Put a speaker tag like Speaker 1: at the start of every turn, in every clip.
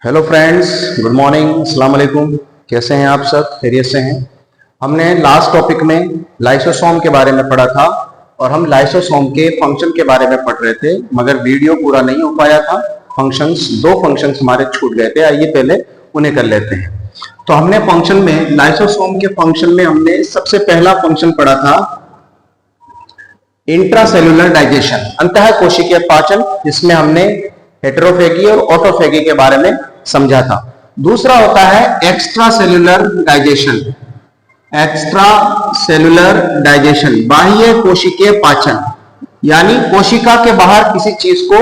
Speaker 1: Hello friends, good morning, अस्सलाम वालेकुम। कैसे हैं आप सब? खैरियत से हैं? हमने लास्ट टॉपिक में लाइसोसोम के बारे में पढ़ा था और हम लाइसोसोम के फंक्शन के बारे में पढ़ रहे थे, मगर वीडियो पूरा नहीं हो पाया था। दो फंक्शंस हमारे छूट गए थे। आइए पहले उन्हें कर लेते हैं। तो हमने फंक्शन में, लाइसोसोम के फंक्शन में हमने सबसे पहला फंक्शन पढ़ा था इंट्रासेल्यूलर डाइजेशन, अंतः कोशिकीय पाचन, जिसमें हमने हेटेरोफेगी और ऑटोफेगी के बारे में समझा था। दूसरा होता है extra cellular digestion. Extra cellular digestion बाह्य कोशिकीय पाचन, यानी कोशिका के बाहर किसी चीज को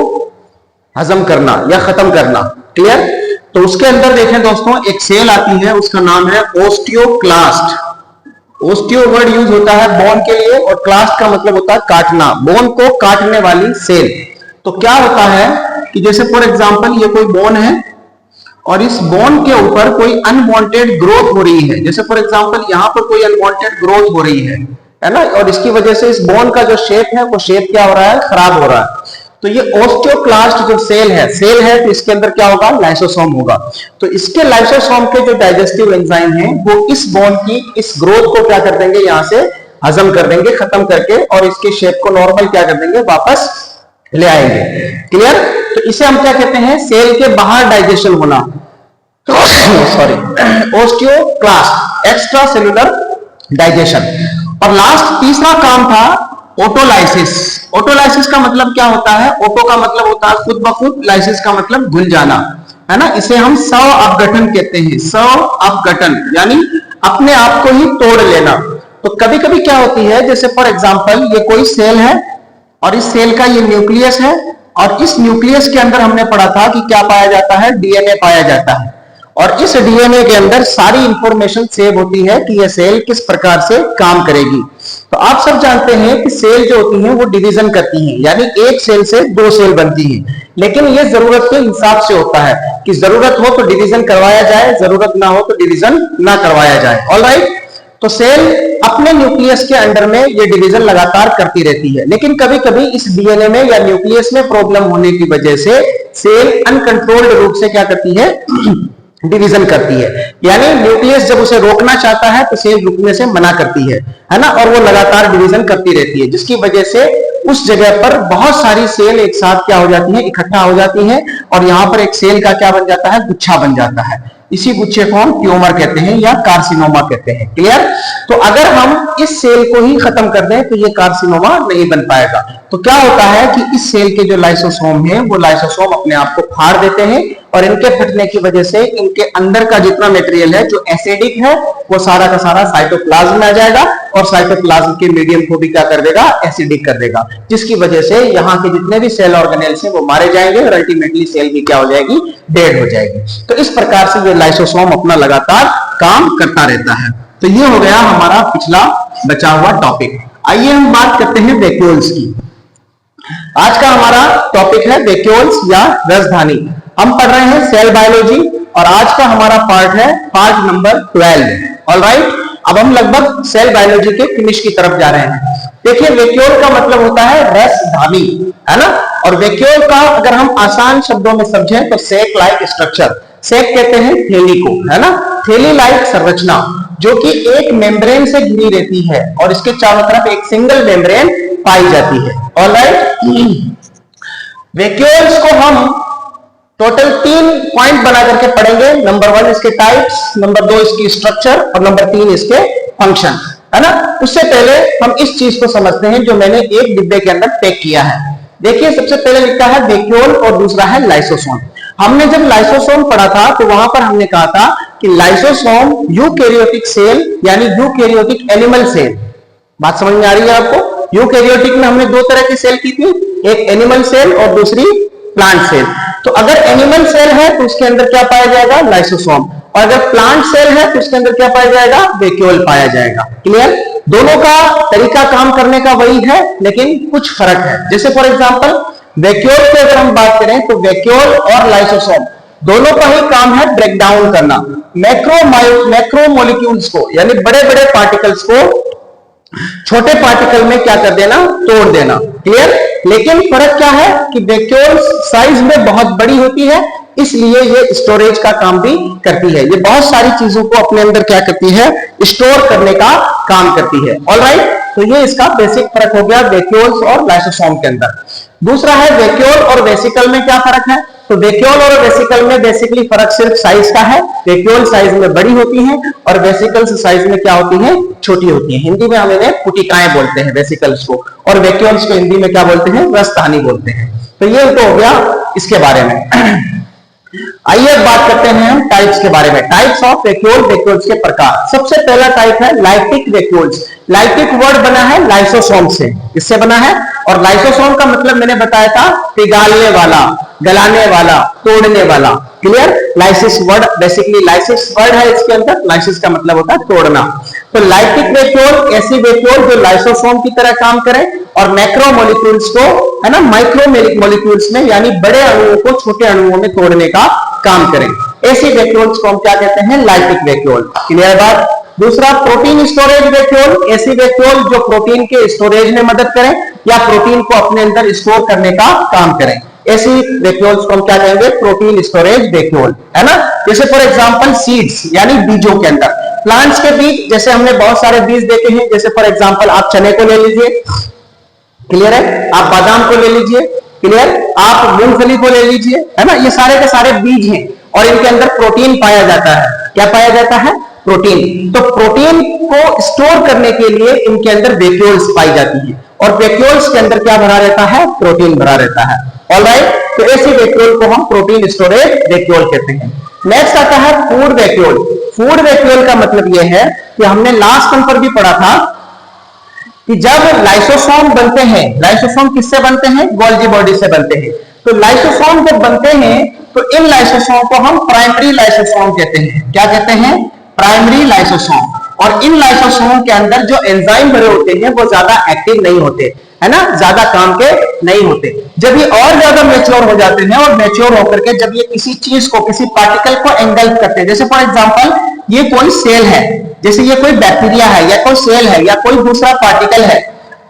Speaker 1: हजम करना या खत्म करना। क्लियर? तो उसके अंदर देखें दोस्तों, एक सेल आती है, उसका नाम है ओस्टियोक्लास्ट। ओस्टियो वर्ड यूज होता है बोन के लिए और क्लास्ट का मतलब होता है काटना, बोन को काटने वाली सेल। तो क्या होता है कि जैसे फॉर एग्जांपल ये कोई बोन है और इस बोन के ऊपर कोई अनवांटेड ग्रोथ हो रही है। जैसे फॉर एग्जांपल यहां पर कोई अनवांटेड ग्रोथ हो रही है ना, और इसकी वजह से इस बोन का जो शेप है वो शेप क्या हो रहा है? खराब हो रहा है। तो ये ओस्टियोक्लास्ट जो सेल है तो इसके अंदर क्या होगा? लाइसोसोम होगा। तो इसके लाइसोसोम के जो डाइजेस्टिव एंजाइम है वो इस बोन की इस ग्रोथ को क्या कर देंगे? यहां से हजम कर देंगे, खत्म करके, और इसके शेप को नॉर्मल क्या कर देंगे? वापस ले आएंगे। क्लियर? तो इसे हम क्या कहते हैं? सेल के बाहर डाइजेशन होना। Sorry, osteoclast, extra cellular digestion. और लास्ट तीसरा काम था ओटोलाइसिस। ओटोलाइसिस का मतलब क्या होता है? ओटो का मतलब होता है खुद ब खुद, लाइसिस का मतलब घुल जाना, है ना। इसे हम स्व अपघटन कहते हैं। स्व अपघटन यानी अपने आप को ही तोड़ लेना। तो कभी कभी क्या होती है, जैसे फॉर एग्जांपल ये कोई सेल है और इस सेल का ये न्यूक्लियस है, और इस न्यूक्लियस के अंदर हमने पढ़ा था कि क्या पाया जाता है? डीएनए पाया जाता है। और इस डीएनए के अंदर सारी इंफॉर्मेशन सेव होती है कि यह सेल किस प्रकार से काम करेगी। तो आप सब जानते हैं कि सेल जो होती हैं वो डिवीजन करती हैं, यानी एक सेल से दो सेल बनती हैं। लेकिन यह जरूरत के हिसाब से होता है कि जरूरत हो तो डिवीजन करवाया जाए, जरूरत ना हो तो डिवीजन ना करवाया जाए। ऑलराइट? तो सेल अपने न्यूक्लियस के अंडर में ये डिवीजन लगातार करती रहती है, लेकिन कभी कभी इस डीएनए में या न्यूक्लियस में प्रॉब्लम होने की वजह से सेल अनकंट्रोल्ड रूप से क्या करती है? डिवीजन करती है। यानी न्यूक्लियस जब उसे रोकना चाहता है तो सेल रुकने से मना करती है ना, और वो लगातार डिवीजन करती रहती है, जिसकी वजह से उस जगह पर बहुत सारी सेल एक साथ क्या हो जाती हैं? इकट्ठा हो जाती हैं, और यहां पर एक सेल का क्या बन जाता है? गुच्छा बन जाता है। इसी गुच्छे को हम ट्यूमर कहते हैं या कार्सिनोमा कहते हैं। क्लियर? तो अगर हम इस सेल को ही खत्म कर दें तो ये कार्सिनोमा नहीं बन पाएगा। तो क्या होता है कि इस सेल के जो लाइसोसोम है वो लाइसोसोम अपने आप को फाड़ देते हैं, और इनके फटने की वजह से इनके अंदर का जितना मटेरियल है जो एसिडिक है वो सारा का सारा साइटोप्लाज्म में आ जाएगा, और साइटोप्लाज्म के मीडियम को भी क्या कर देगा? एसिडिक कर देगा, जिसकी वजह से यहाँ के जितने भी सेल ऑर्गेनेल्स हैं वो मारे जाएंगे और अल्टीमेटली सेल भी क्या हो जाएगी? डेड हो जाएगी। तो इस प्रकार से ये लाइसोसोम अपना लगातार काम करता रहता है। तो ये हो गया हमारा पिछला बचा हुआ टॉपिक। आइए हम बात करते हैं वैक्यूल्स की। आज का हमारा टॉपिक है वैक्यूल्स या रसधानी। हम पढ़ रहे हैं सेल बायोलॉजी, और आज का हमारा पार्ट है पार्ट नंबर 12। ऑलराइट? अब हम लगभग सेल बायोलॉजी के फिनिश की तरफ जा रहे हैं। देखिए, वैक्यूल का मतलब होता है रसधानी, है ना। और वैक्यूल का अगर हम आसान शब्दों में समझें तो सेक लाइक स्ट्रक्चर, सेक कहते हैं थैली को, है ना, थैली लाइक संरचना, जो कि एक मेम्ब्रेन से घिरी रहती है और इसके चारों तरफ एक सिंगल मेम्ब्रेन पाई जाती है। ऑलराइट? वैक्यूल्स को हम टोटल 3 पॉइंट बना करके पढ़ेंगे। नंबर 1 इसके टाइप्स, नंबर 2 इसकी स्ट्रक्चर, और नंबर 3 इसके फंक्शन, है ना। उससे पहले हम इस चीज को समझते हैं जो मैंने एक डिब्बे के अंदर पैक किया है। देखिए, सबसे पहले लिखा है वैक्यूल और दूसरा है लाइसोसोम। हमने जब लाइसोसोम पढ़ा था तो वहां पर हमने कहा था कि लाइसोसोम यूकैरियोटिक सेल यानी यूकैरियोटिक एनिमल सेल। बात समझ में आ रही है आपको? यूकैरियोटिक में हमने दो तरह की सेल की थी, एक एनिमल सेल और दूसरी प्लांट सेल। तो अगर एनिमल सेल है तो उसके अंदर क्या पाया जाएगा? लाइसोसोम। और अगर प्लांट सेल है तो उसके अंदर क्या पाया जाएगा? वैक्यूल पाया जाएगा। क्लियर? दोनों का तरीका काम करने का वही है, लेकिन कुछ फर्क है। जैसे फॉर एग्जांपल वैक्यूल की अगर हम बात करें तो वैक्यूल और लाइसोसोम दोनों का ही काम है ब्रेक डाउन करना, मैक्रो मॉलिक्यूल्स को, यानी बड़े बड़े पार्टिकल्स को छोटे पार्टिकल में क्या कर देना? तोड़ देना। क्लियर? लेकिन फर्क क्या है कि वैक्यूल्स साइज में बहुत बड़ी होती है इसलिए ये स्टोरेज का काम भी करती है। ये बहुत सारी चीजों को अपने अंदर क्या करती है, स्टोर करने का काम करती है। ऑलराइट, तो ये इसका बेसिक फर्क हो गया वैक्यूल्स और लाइसोसोम के अंदर। दूसरा है वैक्यूल और वेसिकल में क्या फर्क है। तो वैक्यूल और वेसिकल में बेसिकली फर्क सिर्फ साइज का है। वैक्यूल साइज में बड़ी होती हैं और वेसिकल्स साइज में क्या होती हैं, छोटी होती हैं। हिंदी में हम इन्हें पुटिकाएं बोलते हैं वेसिकल्स को, और वैक्यूल्स को हिंदी में क्या बोलते हैं, रसदानी बोलते हैं। तो ये तो हो गया इसके बारे में। आइए अब बात करते हैं हम टाइप्स के बारे में। टाइप्स ऑफ वैक्यूल, वैक्यूल्स के प्रकार। सबसे पहला टाइप है लाइटिक वैक्यूल्स। लाइटिक वर्ड बना है लाइसोसोम से, इससे बना है। और लाइसोसोम का मतलब मैंने बताया था पिघालने वाला, गलाने वाला, तोड़ने वाला। Clear. Lysis word basically lysis word है इसके अंदर। लाइसिस का मतलब होता है तोड़ना। तो लाइटिक वैक्यूल ऐसी वैक्यूल जो लाइसोसोम की तरह काम करे और मैक्रो मॉलिक्यूल्स को, है ना, माइक्रो मॉलिक्यूल्स में यानी बड़े अणुओं को छोटे अणुओं में तोड़ने का काम करें। ऐसी वैक्यूल्स को हम क्या कहते हैं, लाइटिक वैक्यूल। क्लियर बात। दूसरा प्रोटीन स्टोरेज वैक्यूल। ऐसी वैक्यूल जो प्रोटीन के स्टोरेज में मदद करें या प्रोटीन को अपने अंदर स्टोर करने का काम करें। ऐसी वैक्यूल्स को हम क्या कहेंगे, प्रोटीन स्टोरेज वैक्यूल, है ना। जैसे फॉर एग्जांपल सीड्स यानी बीजों के अंदर, प्लांट्स के बीज, जैसे हमने बहुत सारे बीज देखे हैं। जैसे फॉर एग्जांपल आप चने को ले लीजिए, क्लियर है, आप बादाम को ले लीजिए, क्लियर, आप मूंगफली को ले लीजिए, है ना। ये सारे के सारे बीज हैं और इनके अंदर प्रोटीन पाया जाता है। क्या पाया जाता है, प्रोटीन। तो प्रोटीन को स्टोर करने के लिए इनके अंदर वैक्यूल्स पाई जाती है और वैक्यूल्स के अंदर क्या भरा रहता है, प्रोटीन भरा रहता है। ऑलराइट, तो ऐसी वैक्यूल को हम प्रोटीन स्टोरेज वैक्यूल कहते हैं। नेक्स्ट आता है फूड वैक्यूल। फूड वैक्यूल का मतलब यह है कि हमने लास्ट टर्म पर भी पढ़ा था कि जब लाइसोसोम बनते हैं, लाइसोसोम किससे बनते हैं, गोल्गी बॉडी से बनते हैं। तो लाइसोसोम जब बनते हैं तो इन लाइसोसोम को हम प्राइमरी लाइसोसोम कहते हैं। क्या कहते हैं, प्राइमरी लाइसोसोम। और इन लाइसोसोम के अंदर जो एंजाइम भरे होते हैं वो ज्यादा एक्टिव नहीं होते, है ना, ज्यादा काम के नहीं होते। जब ये और ज्यादा मैच्योर हो जाते हैं और मैच्योर होकर के जब ये किसी चीज को, किसी पार्टिकल को एंगल्फ करते हैं, जैसे फॉर एग्जांपल ये कोई सेल है, जैसे ये कोई बैक्टीरिया है या कोई सेल है या कोई दूसरा पार्टिकल है,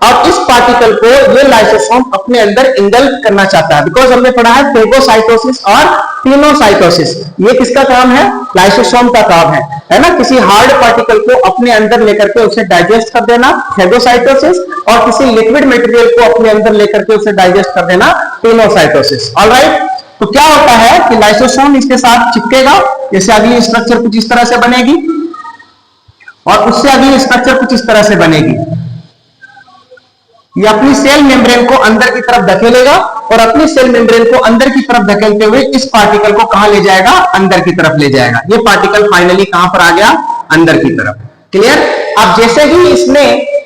Speaker 1: और इस पार्टिकल को ये लाइसोसोम अपने अंदर इंगल्फ करना चाहता है। बिकॉज हमने पढ़ा है फेगोसाइटोसिस और पिनोसाइटोसिस। ये किसका काम है, लाइसोसोम का काम है ना। किसी हार्ड पार्टिकल को अपने अंदर लेकर के उसे डाइजेस्ट कर देना, फेगोसाइटोसिस, और किसी लिक्विड मटेरियल को अपने अंदर लेकर के उसे डाइजेस्ट कर देना, पिनोसाइटोसिस। ऑलराइट, तो क्या होता है कि लाइसोसोम इसके साथ चिपकेगा। जैसे अगली स्ट्रक्चर कुछ इस तरह से बनेगी और उससे अगली स्ट्रक्चर कुछ इस तरह से बनेगी। ये अपनी सेल मेम्ब्रेन को अंदर की तरफ धकेलेगा और अपनी सेल मेम्ब्रेन को अंदर की तरफ धकेलते हुए इस पार्टिकल को कहां ले जाएगा, अंदर की तरफ ले जाएगा। ये पार्टिकल फाइनली कहां पर आ गया, अंदर की तरफ। क्लियर। अब जैसे ही इसने,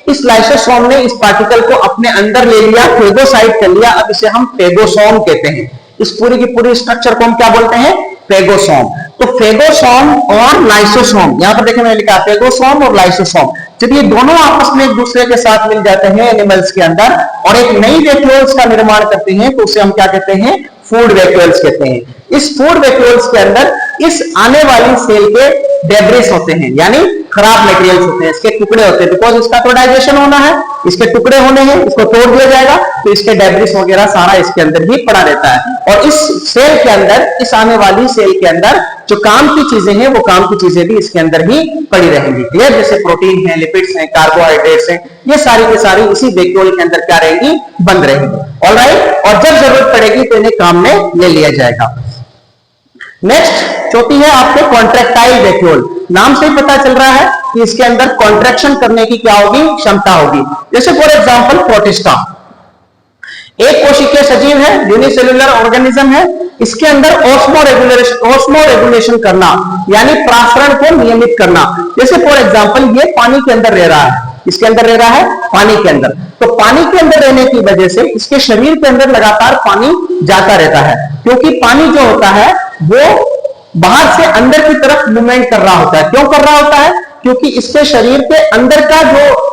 Speaker 1: इस लाइसोसोम ने इस पार्टिकल को अपने अंदर ले लिया, फेगोसाइट कर लिया, अब इसे हम फेगोसोम कहते हैं। इस पूरी की पूरी स्ट्रक्चर को हम क्या बोलते हैं, फेगोसोम। तो फेगोसोम और लाइसोसोम, यहां पर देखिए मैंने लिखा फेगोसोम और लाइसोसोम। जब ये दोनों आपस में एक दूसरे के साथ मिल जाते हैं एनिमल्स के अंदर और एक नई वैक्यूल्स का निर्माण करते हैं, तो उसे हम क्या कहते हैं, फूड वैक्यूल्स कहते हैं। इस फूड वैक्यूल्स के अंदर इस आने वाली सेल के डेब्रिस होते हैं, यानी खराब मटेरियल्स होते हैं, इसके टुकड़े होते हैं। बिकॉज इसका तो डाइजेशन होना है, इसके टुकड़े होने हैं, इसको तोड़ दिया जाएगा, तो इसके डेब्रिस वगैरह सारा इसके अंदर ही पड़ा रहता है। और इस सेल के अंदर, इस आने वाली सेल के अंदर जो काम की चीजें हैं वो काम की चीजें भी इसके अंदर ही पड़ी रहेंगी। क्लियर। जैसे प्रोटीन है, लिपिड्स हैं, कार्बोहाइड्रेट्स हैं, ये सारी की सारी इसी वैक्यूल के अंदर क्या रहेंगी, बंद रहेंगी। ऑलराइट, और जब जरूरत पड़ेगी तो इन्हें काम में ले लिया जाएगा। नेक्स्ट चौथी है आपके कॉन्ट्रैक्टाइल वैक्यूल। नाम से ही पता चल रहा है कि इसके अंदर कॉन्ट्रैक्शन करने की क्या होगी, क्षमता होगी। जैसे फॉर एग्जांपल प्रोटिस्टा एक कोशिकीय सजीव है, यूनिसेल्युलर ऑर्गेनिज्म है। इसके अंदर ऑस्मो रेगुलेशन करना यानी प्रासरण को नियमित करना। जैसे फॉर एग्जांपल ये पानी के अंदर रह रहा है, इसके अंदर रह रहा है, पानी के अंदर। तो पानी के अंदर रहने की वजह से इसके शरीर के अंदर लगातार पानी जाता रहता है, क्योंकि पानी जो होता है वो बाहर से अंदर की तरफ मूवमेंट कर रहा होता है। क्यों कर रहा होता है, क्योंकि इसके शरीर के अंदर का जो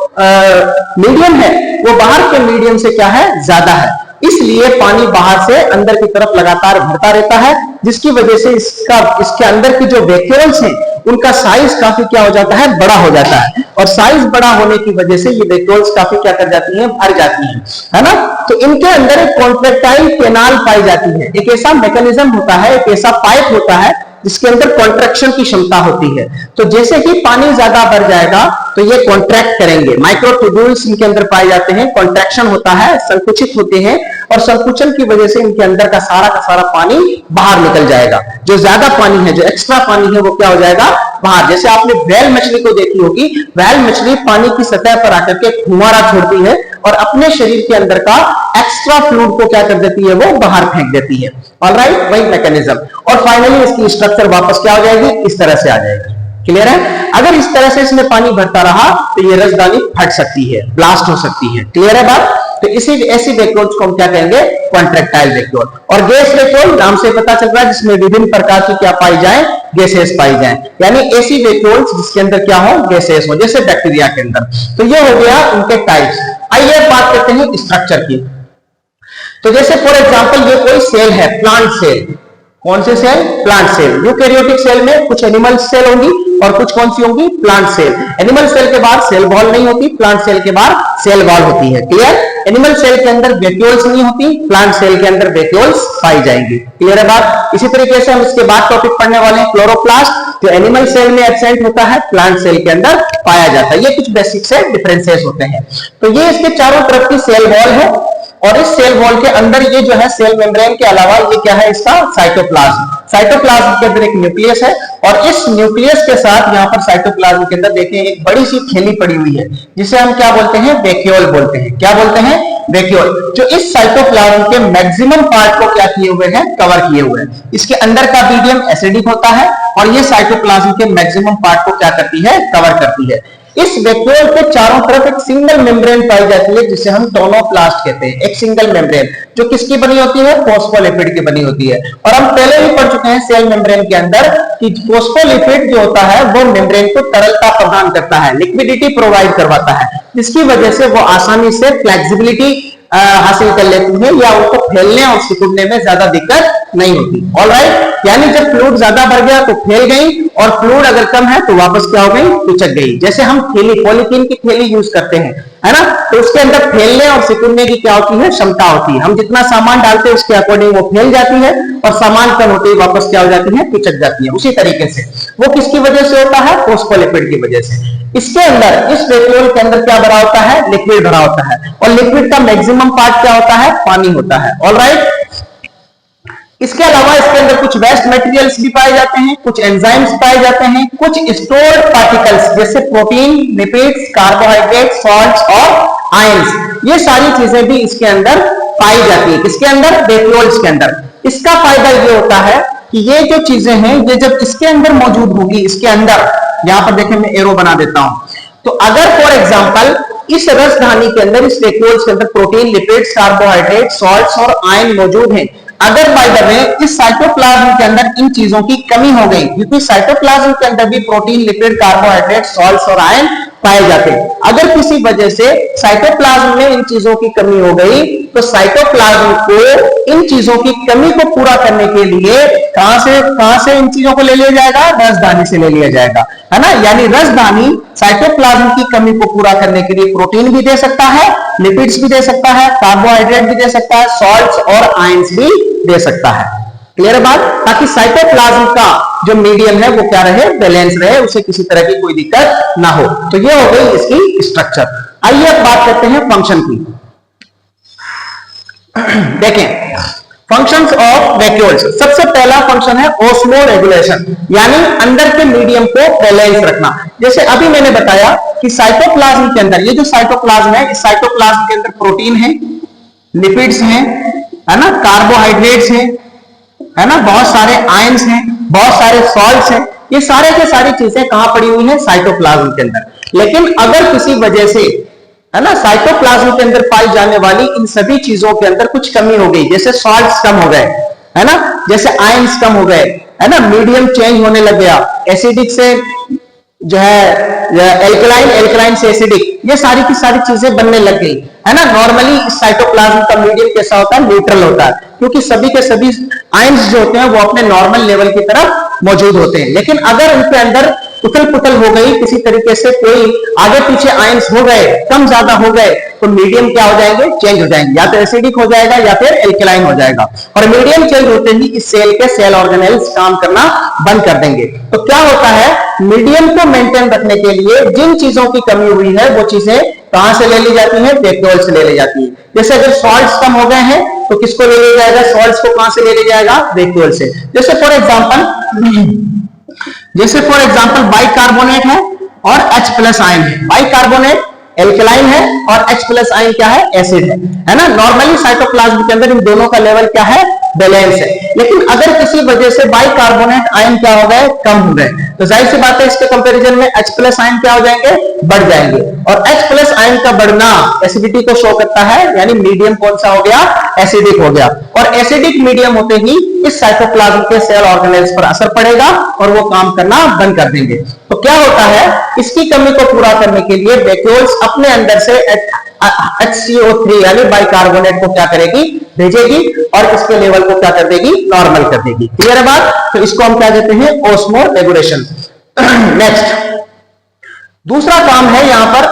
Speaker 1: मीडियम है वो बाहर के मीडियम से क्या है, ज्यादा है। इसलिए पानी बाहर से अंदर की तरफ लगातार भरता रहता है, जिसकी वजह से इसके अंदर की जो वैक्यूल्स हैं उनका साइज काफी क्या हो जाता है, बड़ा हो जाता है, और साइज बड़ा होने की वजह से ये वैक्यूल्स काफी क्या कर जाती हैं, भर जाती हैं, है ना। तो इनके अंदर एक कॉन्ट्रैक्टाइल कैनाल पाई जाती है, एक ऐसा मैकेनिज्म होता है, एक ऐसा पाइप होता है जिसके अंदर कॉन्ट्रैक्शन की क्षमता होती है। तो जैसे ही पानी ज्यादा बढ़ जाएगा तो ये कॉन्ट्रैक्ट करेंगे, माइक्रोट्यूब्यूल्स इनके अंदर पाए जाते हैं, कॉन्ट्रैक्शन होता है, संकुचित होते हैं, और संकुचन की वजह से इनके अंदर का सारा पानी बाहर निकल जाएगा। जो ज्यादा पानी है, जो एक्स्ट्रा पानी है, वो क्या हो जाएगा, बाहर। जैसे आपने व्हेल मछली को देखी होगी, व्हेल मछली पानी की सतह पर आकर के फुहारा छोड़ती है और अपने शरीर के अंदर का एक्स्ट्रा फ्लूइड को क्या कर देती है, वो बाहर फेंक देती है। ऑलराइट, वही मैकेनिज्म। और फाइनली इसकी स्ट्रक्चर वापस क्या हो जाएगी, इस तरह से आ जाएगी। क्लियर है। अगर इस तरह से इसमें पानी भरता रहा तो ये रसदानी फट सकती है, ब्लास्ट हो सकती है। क्लियर है बात। तो इसी ऐसी वैक्यूल्स को हम क्या कहेंगे, कॉन्ट्रैक्टाइल वैक्यूल। और गैस वैक्यूल नाम से पता चल रहा है जिसमें विभिन्न प्रकार की क्या पाई जाए, गैसेस पाई जाए, यानी ऐसी वैक्यूल्स जिसके अंदर क्या हो, गैसेस हो, जैसे बैक्टीरिया के अंदर। तो ये हो गया उनके टाइप्स। आइए बात करते हैं स्ट्रक्चर की। तो जैसे फॉर एग्जांपल ये कोई सेल है, प्लांट सेल। कौन से cell, plant cell. Eukaryotic cell में कुछ एनिमल सेल होंगी और कुछ कौन सी होंगी, प्लांट सेल। एनिमल सेल के बाद सेल वॉल नहीं होती, प्लांट सेल के बाद सेल वॉल होती है। क्लियर। एनिमल सेल के अंदर वैक्यूल्स नहीं होती, प्लांट सेल के अंदर वैक्यूल्स पाई जाएंगी। क्लियर है बात। इसी तरीके से हम इसके बाद टॉपिक पढ़ने वाले हैं क्लोरोप्लास्ट, जो एनिमल सेल में एब्सेंट होता है, प्लांट सेल के अंदर पाया जाता है। ये कुछ बेसिक से डिफरेंसेस होते हैं। तो ये इसके चारों तरफ की सेल वॉल है, और इस सेल वॉल के अंदर ये जो है सेल मेम्ब्रेन के अलावा ये क्या है, इसका साइटोप्लाज्म। साइटोप्लाज्म के अंदर एक न्यूक्लियस है, और इस न्यूक्लियस के साथ यहाँ पर साइटोप्लाज्म के अंदर देखिए एक बड़ी सी थैली पड़ी हुई है, जिसे हम क्या बोलते हैं, वैक्यूल बोलते हैं। क्या बोलते हैं, वैक्यूल। जो इस साइटोप्लाज्म के मैक्सिमम पार्ट को क्या किए हुए हैं, कवर किए हुए हैं। इसके अंदर का मीडियम एसिडिक होता है, और ये साइटोप्लाज्म के मैक्सिमम पार्ट को क्या करती है, कवर करती है। इस वैक्यूल के चारों तरफ एक सिंगल मेम्ब्रेन पाई जाती है, जिसे हम टोनोप्लास्ट कहते हैं। एक सिंगल मेम्ब्रेन जो किसकी बनी होती है, फोस्फोलिपिड की बनी होती है। और हम पहले ही पढ़ चुके हैं सेल मेम्ब्रेन के अंदर कि फोस्फोलिपिड जो होता है वो मेम्ब्रेन को तरलता प्रदान करता है, लिक्विडिटी प्रोवाइड करवाता है, जिसकी वजह से वो आसानी से फ्लेक्सिबिलिटी हासिल कर लेती है, या उनको फैलने और सिकुड़ने में ज्यादा दिक्कत नहीं होती। ऑलराइट, यानी जब फ्लूइड ज्यादा बढ़ गया तो फैल गई, और फ्लूइड अगर कम है तो वापस क्या हो गई, पिचक गई। जैसे हम थैली, पॉलीथीन की थैली यूज करते हैं, है ना, तो उसके अंदर फैलने और सिकुड़ने की क्या होती है, क्षमता होती है। हम जितना सामान डालते हैं उसके अकॉर्डिंग वो फैल जाती है, और सामान कम होते ही वापस क्या हो जाती है, पिचक जाती है। उसी तरीके से वो किसकी वजह से होता है, फोस्फोलिपिड की वजह से। इसके अंदर, इस वैक्यूल के अंदर क्या भरा होता है, लिक्विड भरा होता है, और लिक्विड का मैक्सिमम पार्ट क्या होता है, पानी होता है। ऑलराइट। इसके अलावा इसके अंदर कुछ वेस्ट मटेरियल्स भी पाए जाते हैं, कुछ एंजाइम्स पाए जाते हैं, कुछ स्टोर्ड पार्टिकल्स जैसे प्रोटीन, लिपिड्स, कार्बोहाइड्रेट, सॉल्ट्स और आयंस। ये सारी चीजें भी इसके अंदर पाई जाती है। किसके अंदर, वैक्यूल्स के अंदर। इसका फायदा ये होता है कि ये जो चीजें हैं ये जब इसके अंदर मौजूद होगी, इसके अंदर, यहां पर देखें मैं एरो बना देता हूं, तो अगर फॉर एग्जांपल इस रसधानी के अंदर, इस वैक्यूल्स के अंदर प्रोटीन, लिपिड्स, कार्बोहाइड्रेट, सॉल्ट्स और आयन मौजूद हैं, अगर बाय द वे इस साइटोप्लाज्म के अंदर इन चीजों की कमी हो गई, क्योंकि साइटोप्लाज्म के अंदर भी प्रोटीन, लिपिड, कार्बोहाइड्रेट, सॉल्ट्स और आयन पाए जाते हैं। अगर किसी वजह से साइटोप्लाज्म में इन चीजों की कमी हो गई, तो साइटोप्लाज्म को इन चीजों की कमी को पूरा करने के लिए कहां से इन चीजों को ले लिया जाएगा, रसदानी से ले लिया जाएगा, है ना। यानी रसदानी साइटोप्लाज्म की कमी को पूरा करने के लिए प्रोटीन भी दे सकता है, लिपिड्स भी दे सकता है, कार्बोहाइड्रेट भी दे सकता है, सॉल्ट्स और आयंस भी दे सकता है। क्लियर बात। ताकि साइटोप्लाज्म का जो मीडियम है वो क्या रहे, बैलेंस रहे, उसे किसी तरह की कोई दिक्कत ना हो। तो ये हो गई इसकी स्ट्रक्चर। आइए अब बात करते हैं फंक्शन की। देखें फंक्शंस ऑफ वैक्यूल्स। सबसे पहला फंक्शन है ऑस्मो रेगुलेशन, यानी अंदर के मीडियम को बैलेंस रखना। जैसे अभी मैंने बताया कि साइटोप्लाज्म के अंदर, ये जो साइटोप्लाज्म है, इस साइटोप्लाज्म के अंदर प्रोटीन है, लिपिड्स हैं, है ना, कार्बोहाइड्रेट्स हैं, है ना, बहुत सारे आयंस हैं, बहुत सारे सॉल्ट्स हैं। ये सारे के सारी चीजें कहां पड़ी हुई हैं, साइटोप्लाज्म के अंदर। लेकिन अगर किसी वजह से, है ना, साइटोप्लाज्म के अंदर पाई जाने वाली इन सभी चीजों के अंदर कुछ कमी हो गई, जैसे सॉल्ट्स कम हो गए, है ना, जैसे आयंस कम हो गए, है ना, मीडियम चेंज होने लग गया, एसिडिक से जो है एल्कलाइन से एसिडिक, ये सारी की सारी चीजें बनने लग गई, है ना। नॉर्मली इस साइटोप्लाज्म का मीडियम कैसा होता है, न्यूट्रल होता है, क्योंकि सभी के सभी आयंस जो होते हैं वो अपने नॉर्मल लेवल की तरफ मौजूद होते हैं। लेकिन अगर उनके अंदर उथल पुथल हो गई, किसी तरीके से कोई आगे पीछे आयंस हो गए, कम ज्यादा हो गए, तो मीडियम क्या हो जाएंगे, चेंज हो जाएंगे, या तो एसिडिक हो जाएगा या फिर एल्कलाइन हो जाएगा। और मीडियम चेंज होते ही इस सेल के सेल ऑर्गेनेल्स काम करना बंद कर देंगे। तो क्या होता है, मीडियम को मेंटेन रखने के लिए जिन चीजों की कमी हुई है वो चीजें कहां से ले ली जाती है, वैक्यूल से ले ली जाती है। जैसे अगर सॉल्ट्स कम हो गए हैं तो किसको ले लिया जाएगा, सॉल्ट्स को कहां से ले लिया जाएगा, वैक्यूल से। जैसे फॉर एग्जांपल बाइकार्बोनेट है और H+ आयन है। बाइकार्बोनेट एल्कलाइन है और H+ आयन क्या है, एसिड है ना। नॉर्मली साइटोप्लाज्म के अंदर इन दोनों का लेवल क्या है, बैलेंस है। लेकिन अगर किसी वजह से बाइकार्बोनेट आयन क्या हो गए, कम हो गए, तो जाहिर सी बात है इसके कंपैरिजन में H+ आयन क्या हो जाएंगे, बढ़ जाएंगे। और H+ आयन का बढ़ना एसिडिटी को शो करता है, यानी मीडियम कौन सा हो गया, एसिडिक हो गया। और एसिडिक मीडियम होते ही इस साइटोप्लाज्म के सेल ऑर्गेनेल्स पर असर पड़ेगा और वो काम करना बंद कर देंगे। तो क्या होता है, इसकी कमी को पूरा करने के लिए वैक्यूल्स अपने अंदर से HCO3 यानी बाइकार्बोनेट को क्या करेगी, भेजेगी और इसके लेवल को क्या कर देगी, नॉर्मल कर देगी। क्लियर है बात। तो इसको हम क्या कहते हैं, ऑस्मोरेगुलेशन। नेक्स्ट दूसरा काम है यहां पर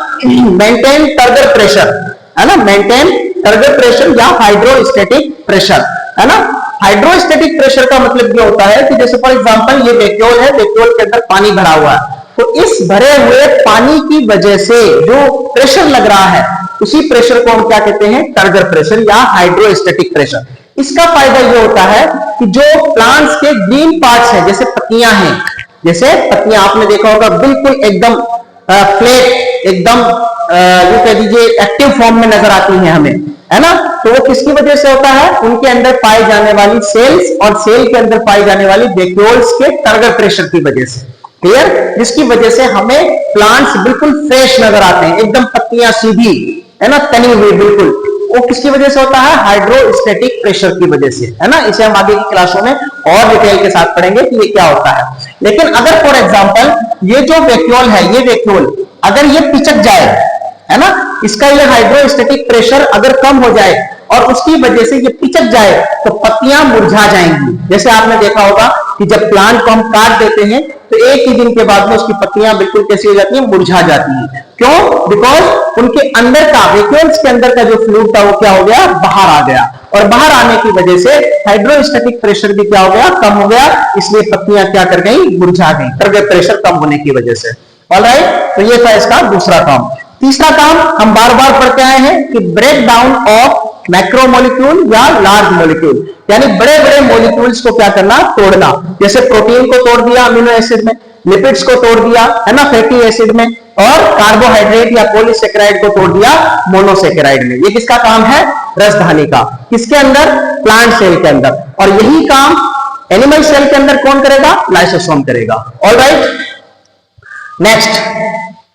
Speaker 1: मेंटेन टर्गर प्रेशर, है ना, मेंटेन टर्गर प्रेशर या हाइड्रोस्टैटिक प्रेशर, है ना। हाइड्रोस्टैटिक प्रेशर का मतलब ये होता है कि जैसे फॉर एग्जांपल ये वैक्यूल है, वैक्यूल के अंदर पानी भरा हुआ है, तो इस भरे हुए पानी की वजह से जो प्रेशर लग रहा है उसी प्रेशर को हम क्या कहते हैं, टर्गर प्रेशर या हाइड्रोस्टैटिक प्रेशर। इसका फायदा ये होता है कि जो प्लांट्स के ग्रीन पार्ट्स हैं, जैसे पत्तियां हैं, जैसे पत्तियां आपने देखा होगा बिल्कुल एकदम फ्लैट, एकदम ये कह दीजिए एक्टिव फॉर्म में नजर आती हैं हमें, है ना। तो वो किसकी वजह से होता है, उनके अंदर पाई जाने वाली सेल्स और सेल के अंदर पाई जाने वाली वैक्यूल्स के टर्गर प्रेशर की वजह से। क्लियर। जिसकी वजह से हमें प्लांट्स बिल्कुल फ्रेश नजर आते हैं, एकदम पत्तियां सीधी, है ना, तनी हुई बिल्कुल। वो किसकी वजह से होता है, हाइड्रोस्टैटिक प्रेशर की वजह से, है ना। इसे हम आगे की क्लासों में और डिटेल के साथ पढ़ेंगे कि ये क्या होता है। लेकिन अगर फॉर एग्जांपल ये जो वैक्यूल है, ये वैक्यूल अगर ये पिचक जाए, है ना, इसका ये हाइड्रोस्टैटिक प्रेशर अगर कम हो जाए और उसकी वजह से ये पिचक जाए तो पत्तियां मुरझा जाएंगी। जैसे आपने देखा होगा कि जब प्लांट को हम काट देते हैं तो एक ही दिन के बाद में उसकी पत्तियां बिल्कुल कैसी हो जाती हैं, मुरझा जाती हैं। क्यों? बिकॉज उनके अंदर का, वैक्यूल्स के अंदर का जो फ्लूइड था वो क्या हो गया, बाहर आ गया, और बाहर आने की वजह से हाइड्रोस्टैटिक प्रेशर भी क्या हो गया, कम हो गया, इसलिए पत्तियां क्या कर गई, मुरझा गई, टर्गर प्रेशर कम होने की वजह से। ऑलराइट, तो ये था इसका दूसरा काम। तीसरा काम हम बार बार पढ़ते आए हैं कि ब्रेक डाउन ऑफ मैक्रोमोलिक्यूल या लार्ज मोलिक्यूल, यानी बड़े बड़े मोलिक्यूल्स को क्या करना, तोड़ना। जैसे प्रोटीन को तोड़ दिया अमीनो एसिड में, लिपिड्स को तोड़ दिया, है ना, फैटी एसिड में, और कार्बोहाइड्रेट या पॉलीसेकेराइड को तोड़ दिया मोनोसेकेराइड में। ये किसका काम है, रसधानी का। किसके अंदर, प्लांट सेल के अंदर। और यही काम एनिमल सेल के अंदर कौन करेगा, लाइसोसोम करेगा। Alright, next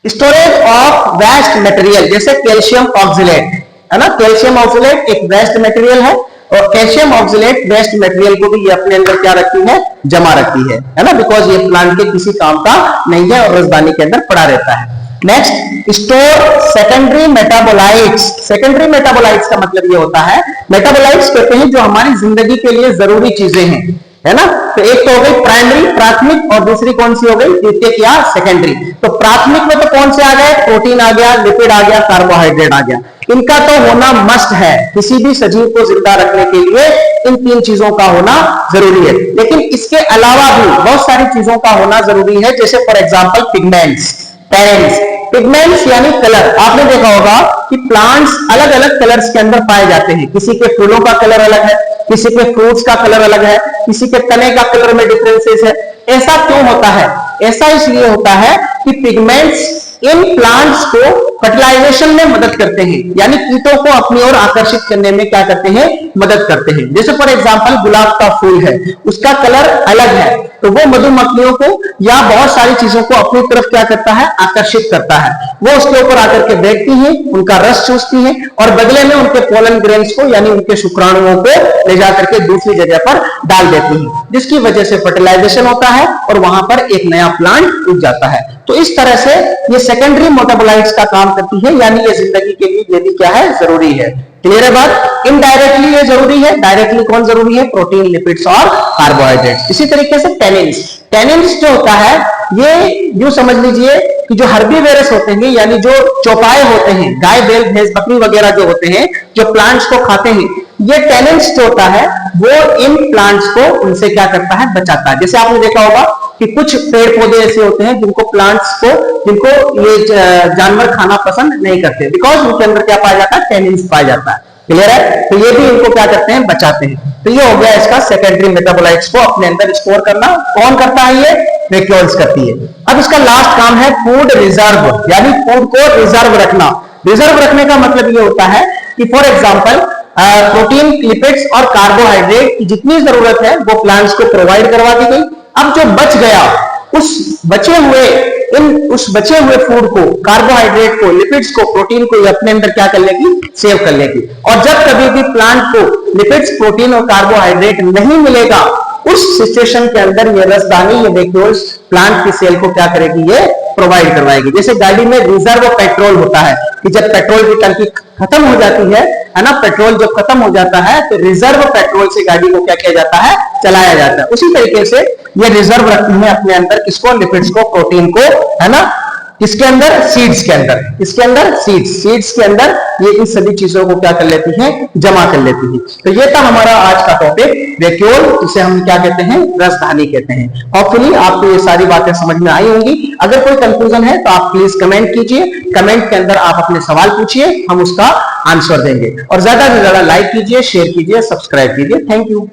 Speaker 1: storage of waste material, जैसे कैल्शियम ऑक्सलेट, है ना। कैल्शियम ऑक्सलेट एक वेस्ट मटेरियल है और कैल्शियम ऑक्सलेट वेस्ट मटेरियल को भी ये अपने अंदर क्या रखती है, जमा रखती है ना, बिकॉज ये प्लांट के किसी काम का नहीं है और रसदानी के अंदर पड़ा रहता है। Next, store secondary metabolites. Secondary metabolites का मतलब ये होता है, मेटाबोलाइट्स कहते हैं जो हमारी जिंदगी के लिए जरूरी चीजें हैं, है ना। तो एक तो हो गई प्राइमरी, प्राथमिक, और दूसरी कौन सी हो गई, द्वितीयक या सेकेंडरी। तो प्राथमिक में तो कौन से आ गए, प्रोटीन आ गया, लिपिड आ गया, कार्बोहाइड्रेट आ गया। इनका तो होना मस्ट है, किसी भी सजीव को जिंदा रखने के लिए इन तीन चीजों का होना जरूरी है। लेकिन इसके अलावा भी बहुत सारी चीजों का होना जरूरी है, जैसे for example pigments, tannins. Pigments यानी कलर। आपने देखा होगा कि प्लांट्स अलग अलग कलर्स के अंदर पाए जाते हैं। किसी के फूलों का कलर अलग है, किसी के फ्रूट्स का कलर अलग है, किसी के तने का कलर में डिफरेंसेस है। ऐसा क्यों होता है? ऐसा इसलिए होता है कि पिगमेंट्स इन प्लांट्स को फर्टिलाइजेशन में मदद करते हैं, यानी कीटों को अपनी ओर आकर्षित करने में क्या करते हैं, मदद करते हैं। जैसे फॉर एग्जांपल गुलाब का फूल है, उसका कलर अलग है, तो वो मधुमक्खियों को या बहुत सारी चीजों को अपनी तरफ क्या करता है, आकर्षित करता है। वो उसके ऊपर आकर के बैठती हैं, उनका रस चूसती हैं और बदले में उनके पोलन ग्रेन्स को यानी उनके शुक्राणुओं को ले जाकर के दूसरी जगह पर डाल देती हैं, जिसकी वजह से फर्टिलाइजेशन होता है और वहां पर एक नया प्लांट उग जाता है। तो इस तरह से ये सेकेंडरी मेटाबोलाइट्स का काम करती है, यानी ये जिंदगी के लिए ये भी क्या है, जरूरी है। क्लियर है बात? इनडायरेक्टली ये जरूरी है, डायरेक्टली कौन जरूरी है? प्रोटीन, लिपिड्स और कार्बोहाइड्रेट्स। इसी तरीके से टेनिन्स, टेनिन्स जो होता है ये यूं समझ लीजिए कि जो हर्बीवेरस होते हैं, यानी जो चौपाए होते हैं, गाय बैल भैंस बकरी वगैरह जो होते हैं, जो प्लांट्स को खाते हैं, ये टेनिन्स जो होता है वो इन प्लांट्स को उनसे क्या करता है? बचाता है। जैसे आपने देखा होगा कि कुछ पेड़ पौधे ऐसे होते हैं जिनको प्लांट्स को, जिनको ये जानवर खाना पसंद नहीं करते, बिकॉज उनके अंदर क्या पाया जाता है? टेनिन्स पाया जाता है। क्लियर है? तो ये भी इनको क्या करते हैं? बचाते हैं। तो ये हो गया इसका सेकेंडरी मेटाबोलाइट्स को अपने अंदर स्टोर करना। कौन करता है? ये वैक्यूल्स करती है। अब इसका लास्ट काम है फूड रिजर्व, यानी फूड को रिजर्व रखना। रिजर्व रखने का मतलब ये होता है कि फॉर एग्जाम्पल प्रोटीन, लिपिड्स और कार्बोहाइड्रेट की जितनी जरूरत है वो प्लांट्स को प्रोवाइड करवा दी गई। अब जो बच गया, उस बचे हुए फूड को, कार्बोहाइड्रेट को, लिपिड्स को, प्रोटीन को ये अपने अंदर क्या कर लेगी? सेव कर लेगी। और जब कभी भी प्लांट को लिपिड्स, प्रोटीन और कार्बोहाइड्रेट नहीं मिलेगा, उस सिचुएशन के अंदर ये रसदानी, ये वैक्यूल्स प्लांट की सेल को क्या करेगी? ये प्रोवाइड करवाएगी। जैसे गाड़ी में रिजर्व पेट्रोल होता है कि जब पेट्रोल की टंकी खत्म हो जाती है ना, पेट्रोल जब खत्म हो जाता है तो रिजर्व पेट्रोल से गाड़ी को क्या किया जाता है? चलाया जाता है। उसी तरीके से ये रिजर्व रखती है अपने अंदर किसको? लिपिड्स को, प्रोटीन को, है ना? किसके अंदर? सीड्स के अंदर। किसके अंदर? सीड्स के अंदर ये इन सभी चीजों को क्या कर लेती है? जमा कर लेती है। तो ये था हमारा आज का टॉपिक, वैक्यूल, जिसे हम क्या कहते हैं? रसधानी कहते हैं। होपफुली आपको ये सारी बातें समझ में आई होंगी। अगर कोई कंफ्यूजन है तो आप प्लीज कमेंट कीजिए। कमेंट के अंदर आप अपने सवाल पूछिए, हम उसका आंसर देंगे। और ज्यादा से ज्यादा लाइक कीजिए, शेयर कीजिए, सब्सक्राइब कीजिए। Thank you.